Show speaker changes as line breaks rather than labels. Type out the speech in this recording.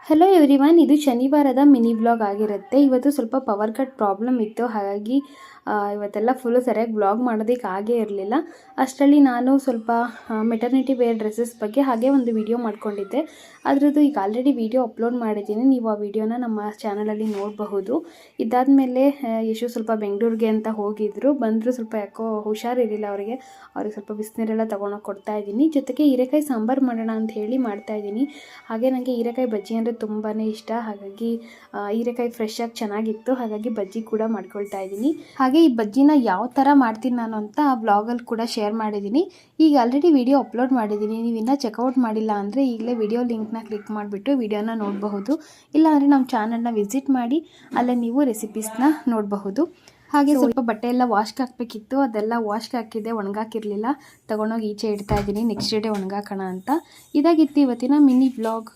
Hello everyone, ಇದು ಶನಿವಾರದ mini vlog ಆಗಿರುತ್ತೆ. ಇವತ್ತು ಸ್ವಲ್ಪ ಪವರ್ ಕಟ್ ಪ್ರಾಬ್ಲಮ್ ಇತ್ತು, ಹಾಗಾಗಿ ಇವತ್ತೆಲ್ಲ ಫುಲ್ಲು ಸರಿಯಾಗಿ ವ್ಲಾಗ್ ಮಾಡೋದಕ್ಕೆ ಆಗೇ ಇರಲಿಲ್ಲ. ಅಷ್ಟರಲ್ಲಿ ನಾನು ಸ್ವಲ್ಪ ಮೆಟರ್ನಿಟಿ ವೇರ್ ಡ್ರೆಸ್ಸಸ್ ಬಗ್ಗೆ ಹಾಗೆ ಒಂದು ವಿಡಿಯೋ ಮಾಡ್ಕೊಂಡಿದ್ದೆ. ಅದರದ್ದು ಈಗ ಆಲ್ರೆಡಿ ವಿಡಿಯೋ ಅಪ್ಲೋಡ್ ಮಾಡಿದ್ದೀನಿ, ನೀವು ಆ ವಿಡಿಯೋನ ನಮ್ಮ ಚಾನಲಲ್ಲಿ ನೋಡಬಹುದು. ಇದಾದಮೇಲೆ ಯಶು ಸ್ವಲ್ಪ ಬೆಂಗಳೂರಿಗೆ ಅಂತ ಹೋಗಿದ್ರು, ಬಂದರು. ಸ್ವಲ್ಪ ಯಾಕೋ ಹುಷಾರಿರಲಿಲ್ಲ ಅವ್ರಿಗೆ ಸ್ವಲ್ಪ ಬಿಸಿನೀರೆಲ್ಲ ತೊಗೊಂಡೋಗಿ ಕೊಡ್ತಾ ಇದ್ದೀನಿ. ಜೊತೆಗೆ ಹೀರೆಕಾಯಿ ಸಾಂಬಾರು ಮಾಡೋಣ ಅಂತ ಹೇಳಿ ಮಾಡ್ತಾಯಿದ್ದೀನಿ. ಹಾಗೆ ನನಗೆ ಹೀರೆಕಾಯಿ ಬಜ್ಜಿ ಅಂದರೆ ತುಂಬಾ ಇಷ್ಟ, ಹಾಗಾಗಿ ಹೀರೆಕಾಯಿ ಫ್ರೆಶ್ ಆಗಿ ಚೆನ್ನಾಗಿತ್ತು, ಹಾಗಾಗಿ ಬಜ್ಜಿ ಕೂಡ ಮಾಡ್ಕೊಳ್ತಾ ಇದ್ದೀನಿ. ಹಾಗೆ ಈ ಬಜ್ಜಿನ ಯಾವ ಥರ ಮಾಡ್ತೀನಿ ನಾನು ಅಂತ ಬ್ಲಾಗಲ್ಲಿ ಕೂಡ ಶೇರ್ ಮಾಡಿದ್ದೀನಿ. ಈಗ ಆಲ್ರೆಡಿ ವಿಡಿಯೋ ಅಪ್ಲೋಡ್ ಮಾಡಿದ್ದೀನಿ, ನೀವು ಇನ್ನೂ ಚೆಕ್ಔಟ್ ಮಾಡಿಲ್ಲ ಅಂದರೆ ಈಗಲೇ ವಿಡಿಯೋ ಲಿಂಕ್ನ ಕ್ಲಿಕ್ ಮಾಡಿಬಿಟ್ಟು ವಿಡಿಯೋನ ನೋಡಬಹುದು. ಇಲ್ಲಾಂದರೆ ನಮ್ಮ ಚಾನಲ್ನ ವಿಸಿಟ್ ಮಾಡಿ ಅಲ್ಲೇ ನೀವು ರೆಸಿಪೀಸ್ನ ನೋಡಬಹುದು. ಹಾಗೆ ಸ್ವಲ್ಪ ಬಟ್ಟೆ ಎಲ್ಲ ವಾಶ್ಗೆ ಹಾಕಬೇಕಿತ್ತು, ಅದೆಲ್ಲ ವಾಶ್ಗೆ ಹಾಕಿದ್ದೆ, ಒಣಗಾಕಿರಲಿಲ್ಲ. ತೊಗೊಂಡೋಗಿ ಈಚೆ ಇಡ್ತಾ ಇದ್ದೀನಿ, ನೆಕ್ಸ್ಟ್ ಡೇ ಒಣಗಾಕೋಣ ಅಂತ. ಇದಾಗಿತ್ತು ಇವತ್ತಿನ ಮಿನಿ ವ್ಲಾಗ್.